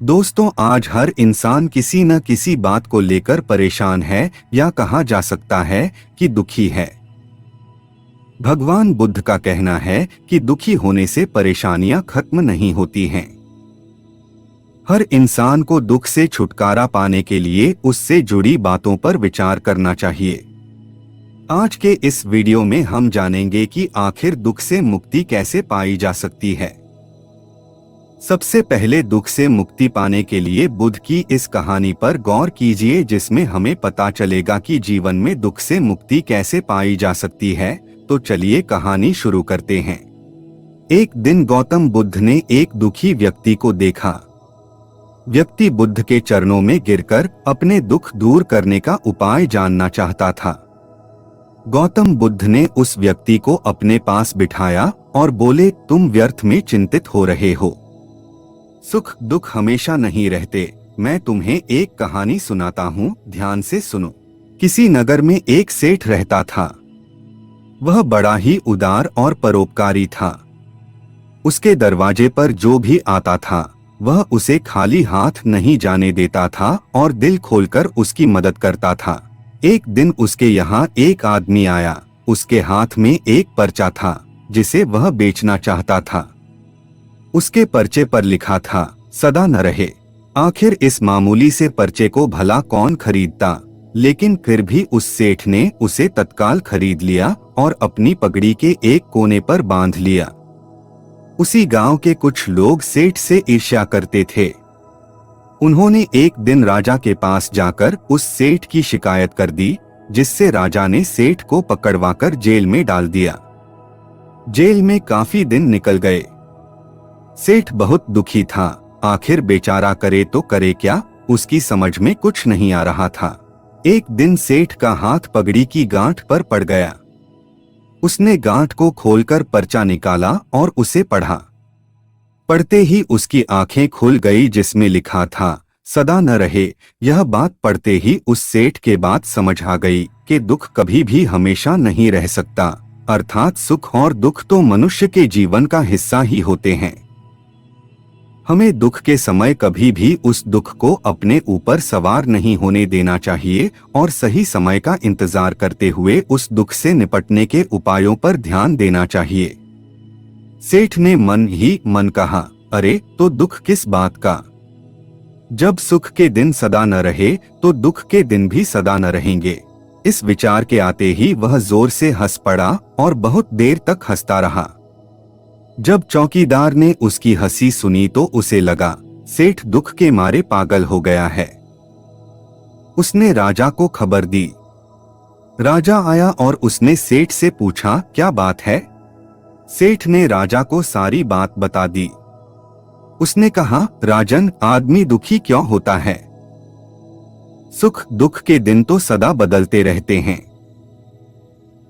दोस्तों, आज हर इंसान किसी न किसी बात को लेकर परेशान है या कहा जा सकता है कि दुखी है। भगवान बुद्ध का कहना है कि दुखी होने से परेशानियां खत्म नहीं होती हैं। हर इंसान को दुख से छुटकारा पाने के लिए उससे जुड़ी बातों पर विचार करना चाहिए। आज के इस वीडियो में हम जानेंगे कि आखिर दुख से मुक्ति कैसे पाई जा सकती है। सबसे पहले दुख से मुक्ति पाने के लिए बुद्ध की इस कहानी पर गौर कीजिए, जिसमें हमें पता चलेगा कि जीवन में दुख से मुक्ति कैसे पाई जा सकती है। तो चलिए कहानी शुरू करते हैं। एक दिन गौतम बुद्ध ने एक दुखी व्यक्ति को देखा। व्यक्ति बुद्ध के चरणों में गिरकर अपने दुख दूर करने का उपाय जानना चाहता था। गौतम बुद्ध ने उस व्यक्ति को अपने पास बिठाया और बोले, तुम व्यर्थ में चिंतित हो रहे हो। सुख दुख हमेशा नहीं रहते। मैं तुम्हें एक कहानी सुनाता हूँ, ध्यान से सुनो। किसी नगर में एक सेठ रहता था। वह बड़ा ही उदार और परोपकारी था। उसके दरवाजे पर जो भी आता था वह उसे खाली हाथ नहीं जाने देता था और दिल खोलकर उसकी मदद करता था। एक दिन उसके यहाँ एक आदमी आया। उसके हाथ में एक पर्चा था जिसे वह बेचना चाहता था। उसके पर्चे पर लिखा था, सदा न रहे। आखिर इस मामूली से पर्चे को भला कौन खरीदता, लेकिन फिर भी उस सेठ ने उसे तत्काल खरीद लिया और अपनी पगड़ी के एक कोने पर बांध लिया। उसी गांव के कुछ लोग सेठ से ईर्ष्या करते थे। उन्होंने एक दिन राजा के पास जाकर उस सेठ की शिकायत कर दी, जिससे राजा ने सेठ को पकड़वाकर जेल में डाल दिया। जेल में काफी दिन निकल गए। सेठ बहुत दुखी था। आखिर बेचारा करे तो करे क्या, उसकी समझ में कुछ नहीं आ रहा था। एक दिन सेठ का हाथ पगड़ी की गांठ पर पड़ गया। उसने गांठ को खोलकर पर्चा निकाला और उसे पढ़ा। पढ़ते ही उसकी आंखें खुल गई, जिसमें लिखा था, सदा न रहे। यह बात पढ़ते ही उस सेठ के बात समझ आ गई कि दुख कभी भी हमेशा नहीं रह सकता, अर्थात सुख और दुख तो मनुष्य के जीवन का हिस्सा ही होते हैं। हमें दुख के समय कभी भी उस दुख को अपने ऊपर सवार नहीं होने देना चाहिए और सही समय का इंतजार करते हुए उस दुख से निपटने के उपायों पर ध्यान देना चाहिए। सेठ ने मन ही मन कहा, अरे तो दुख किस बात का। जब सुख के दिन सदा न रहे तो दुख के दिन भी सदा न रहेंगे। इस विचार के आते ही वह जोर से हंस पड़ा और बहुत देर तक हंसता रहा। जब चौकीदार ने उसकी हंसी सुनी तो उसे लगा सेठ दुख के मारे पागल हो गया है। उसने राजा को खबर दी। राजा आया और उसने सेठ से पूछा, क्या बात है। सेठ ने राजा को सारी बात बता दी। उसने कहा, राजन, आदमी दुखी क्यों होता है। सुख दुख के दिन तो सदा बदलते रहते हैं।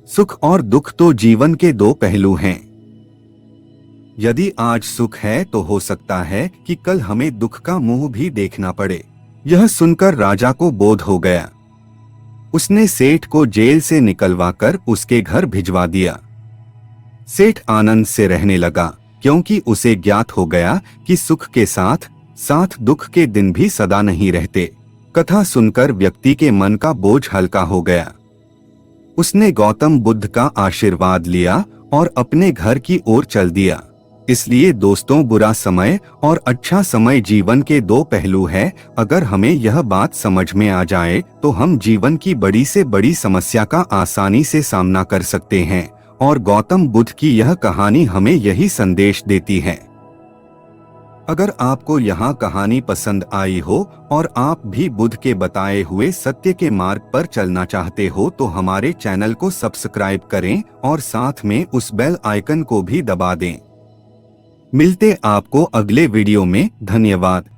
सुख और दुख तो जीवन के दो पहलू हैं। यदि आज सुख है तो हो सकता है कि कल हमें दुख का मुंह भी देखना पड़े। यह सुनकर राजा को बोध हो गया। उसने सेठ को जेल से निकलवाकर उसके घर भिजवा दिया। सेठ आनंद से रहने लगा, क्योंकि उसे ज्ञात हो गया कि सुख के साथ साथ दुख के दिन भी सदा नहीं रहते। कथा सुनकर व्यक्ति के मन का बोझ हल्का हो गया। उसने गौतम बुद्ध का आशीर्वाद लिया और अपने घर की ओर चल दिया। इसलिए दोस्तों, बुरा समय और अच्छा समय जीवन के दो पहलू है। अगर हमें यह बात समझ में आ जाए तो हम जीवन की बड़ी से बड़ी समस्या का आसानी से सामना कर सकते हैं। और गौतम बुद्ध की यह कहानी हमें यही संदेश देती है। अगर आपको यह कहानी पसंद आई हो और आप भी बुद्ध के बताए हुए सत्य के मार्ग पर चलना चाहते हो तो हमारे चैनल को सब्सक्राइब करें और साथ में उस बेल आइकन को भी दबा दें। मिलते आपको अगले वीडियो में। धन्यवाद।